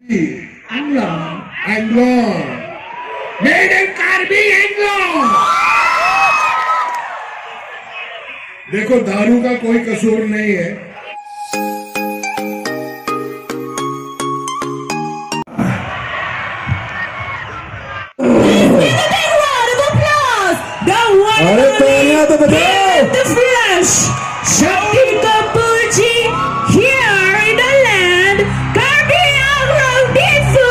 Anglong, Anglong, made in Karbi Anglong। देखो दारू का कोई कसूर नहीं है। अरे तो यहाँ तो बताओ। शक्ति कपूर जी here in the land, Karbi Anglong Ditsu,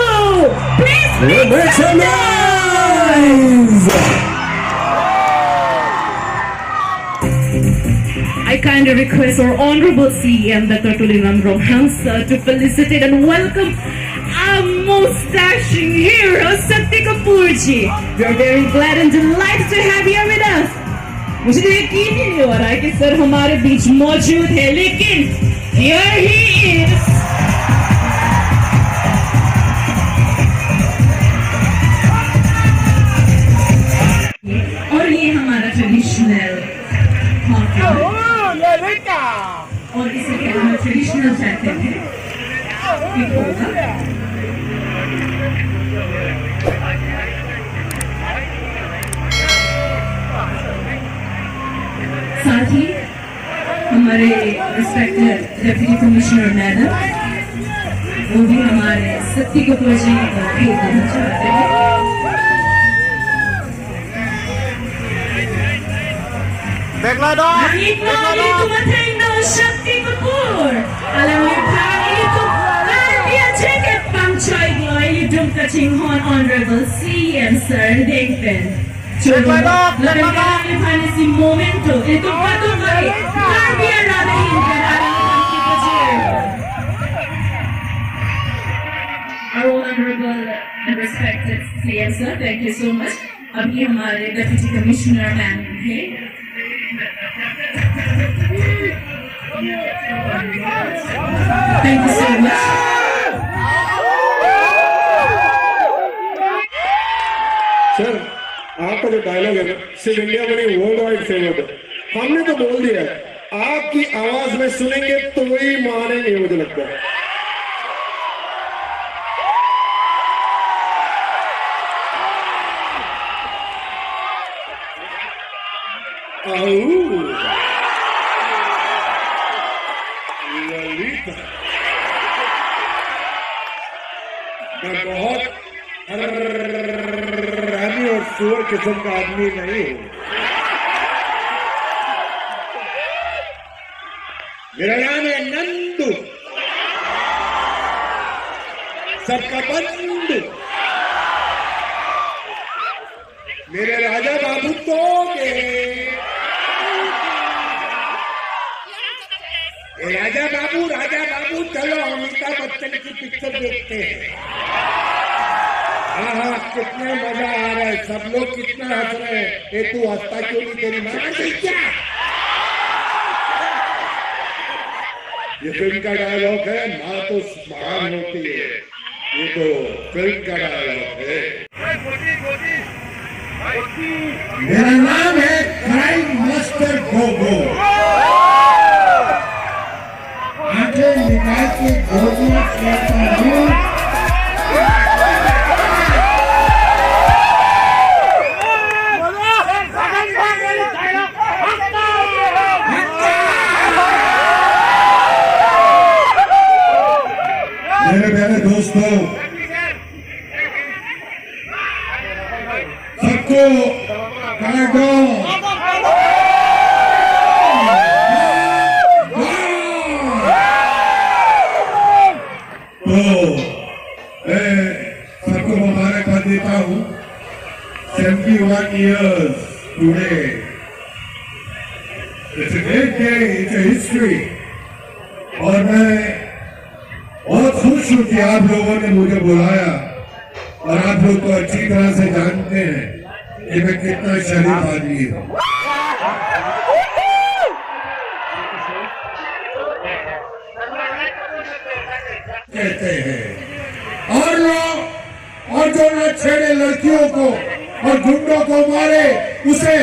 please make some noise. I kindly request our honorable CM Dr. Tulinam Romhansa to felicitate and welcome our mustaching hero Shakti Kapoor ji. We are very glad and delighted to have you here with us. मुझे तो यकीन ही नहीं हो रहा है कि sir हमारे बीच मौजूद है, लेकिन here he is. और ये हमारा ट्रेडिशनल और इसे हम ट्रेडिशनल कहते हैं। साथ ही हमारे रिस्पेक्टेड डिप्टी कमिश्नर मैडम वो भी हमारे शक्ति कपूर जी को भेज देना चाहते हैं। Shakti Kapoor, alam niyo pa ito kaya ticket pang choy gloy yung kaching hon honorable CM Sir Dingpen. Lagang niyo pa si momento ito patuloy Karbi Anglong Our honorable and respected CM Sir, thank you so much. अभी हमारे deputy commissioner ma'am है। Thank you so much. Sir आपका जो dialogue है सिर्फ India में नहीं world wide famous है। हमने तो बोल दिया है, आपकी आवाज में सुनेंगे तो ही मानेंगे, मुझे लगता है। मैं बहुत हरामी और सुअर किस्म का आदमी नहीं हूं। मेरा नाम है नंदू, सबका बंधु। मेरे राजा बाबू तो राजा बाबू चलो अमिताभ बच्चन की पिक्चर देखते हैं। हाँ कितना मजा आ रहा है, सब लोग कितना हंस रहे हैं। ये तू हंसता क्यों नहीं, तेरी मां नहीं क्या? ये फिल्म का डायलॉग है, माँ तो महान होती है, ये तो फिल्म का डायलॉग है। मेरा नाम है क्राइम मास्टर गोगो। आंखें निकाल के गोगो कहता हूँ। मेरे प्यारे दोस्तों, सबको सबको मुबारकबाद देता हूँ। 71 years today. It's a great day, it's a history. और मैं बहुत खुश हूँ कि आप लोगों ने मुझे बुलाया, और आप लोग तो अच्छी तरह से जानते हैं कि मैं कितना शरीफ आदमी हूँ। कहते हैं और लोग, और जो न छेड़े लड़कियों को और गुंडों को मारे उसे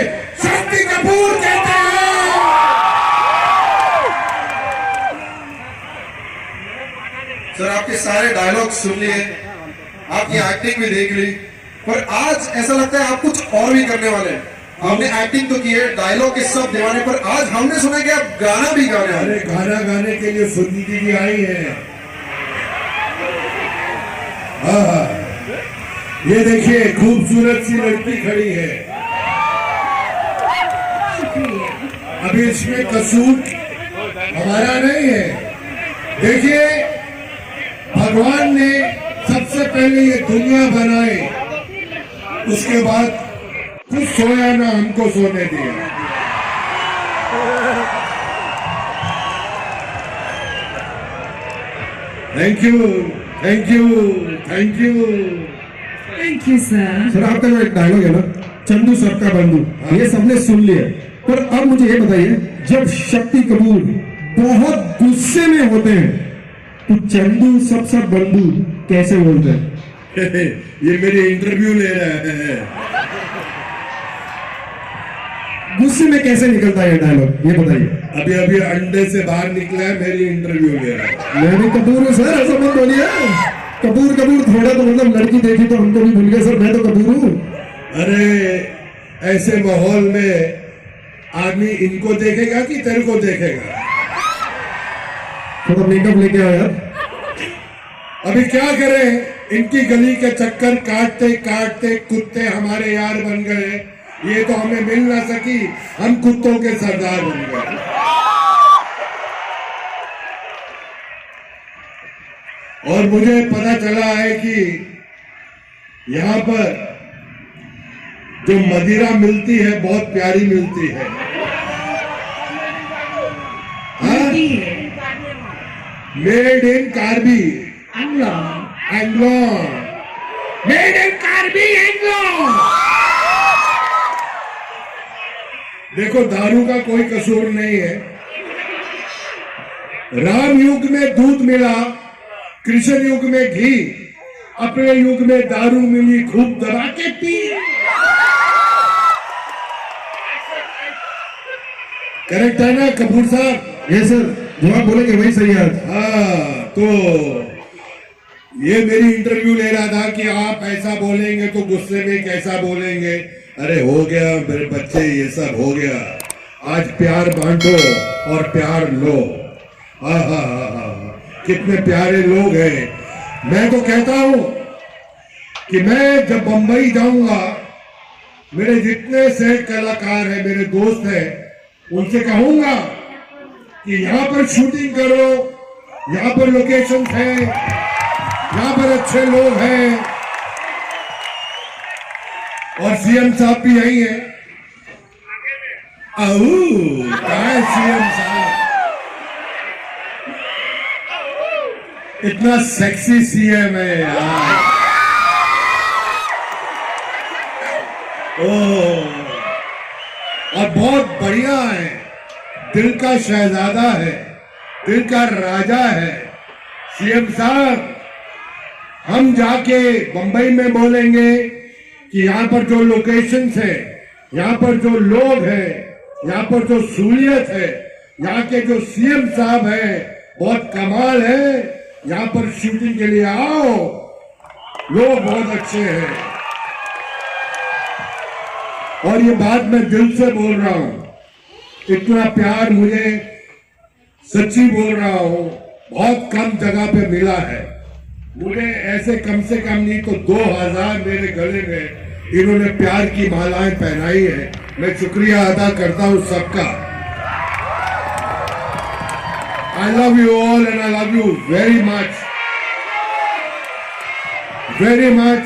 शक्ति कपूर कहते हैं। सर आपके सारे डायलॉग सुन लिए, आपकी एक्टिंग भी देख ली, पर आज ऐसा लगता है आप कुछ और भी करने वाले हैं। आपने एक्टिंग तो की है, डायलॉग के सब दीवाने, पर आज हमने सुना कि आप गाना भी गाने वाले। अरे गाना गाने के लिए सुनीति जी आई है। हाँ, ये देखिए खूबसूरत सी लड़की खड़ी है। अभी इसमें कसूर हमारा नहीं है। देखिए भगवान ने सबसे पहले ये दुनिया बनाई, उसके बाद कुछ सोया ना हमको सोने दिया। Thank you, thank you, thank you. Thank you, sir. Sir आपका जो एक डायलॉग है ना, चंदू सबका बंधु, ये सबने सुन लिया, पर अब मुझे ये बताइए, जब शक्ति कपूर बहुत गुस्से में होते हैं तो चंदू सबका बंधु कैसे बोलते हैं? ये मेरी इंटरव्यू ले रहा है। गुस्से में कैसे निकलता है ये डायलॉग, ये बताइए। अभी अभी अंडे से बाहर निकला है, मेरी इंटरव्यू ले रहा है। मैं भी कपूर हूँ सर, ऐसा मत बोलिए। कपूर कपूर थोड़ा तो मतलब लड़की देखी तो हमको भी भूल गया सर, मैं तो कपूर हूँ। अरे ऐसे माहौल में आदमी इनको देखेगा कि तेरे को देखेगा? थोड़ा मेकअप लेके आओ यार। अभी क्या करें, इनकी गली के चक्कर काटते काटते कुत्ते हमारे यार बन गए। ये तो हमें मिल ना सकी, हम कुत्तों के सरदार बन गए। और मुझे पता चला है कि यहाँ पर जो मदिरा मिलती है बहुत प्यारी मिलती है। Made in Karbi Anglo, made in Karbi Anglo. देखो दारू का कोई कसूर नहीं है। राम युग में दूध मिला, कृष्ण युग में घी, अपने युग में दारू मिली, खूब दबा के पी। करेक्ट है ना कपूर साहब? ये सर जो आप बोलेंगे वही सही है। हाँ, तो ये मेरी इंटरव्यू ले रहा था कि आप ऐसा बोलेंगे तो गुस्से में कैसा बोलेंगे। अरे हो गया मेरे बच्चे, ये सब हो गया। आज प्यार बांटो और प्यार लो। हाँ हाँ हाँ हाँ, कितने प्यारे लोग हैं। मैं तो कहता हूं कि मैं जब बंबई जाऊंगा, मेरे जितने से कलाकार हैं, मेरे दोस्त हैं, उनसे कहूंगा कि यहाँ पर शूटिंग करो, यहाँ पर लोकेशन है, यहाँ पर अच्छे लोग हैं। और सीएम साहब भी यही है। कहाँ है सीएम साहब? इतना सेक्सी सीएम है यार। ओह, और बहुत बढ़िया है, दिल का शहजादा है, दिल का राजा है सीएम साहब। हम जाके बंबई में बोलेंगे कि यहाँ पर जो लोकेशंस है, यहाँ पर जो लोग हैं, यहाँ पर जो सहूलियत है, यहाँ के जो सीएम साहब हैं बहुत कमाल है, यहाँ पर शूटिंग के लिए आओ, लोग बहुत अच्छे हैं। और ये बात मैं दिल से बोल रहा हूं। इतना प्यार मुझे सच्ची बोल रहा हूं, बहुत कम जगह पे मिला है मुझे। ऐसे कम से कम नहीं तो 2000 मेरे गले में इन्होंने प्यार की मालाएं पहनाई है। मैं शुक्रिया अदा करता हूं सबका। I love you all and I love you very much, very much.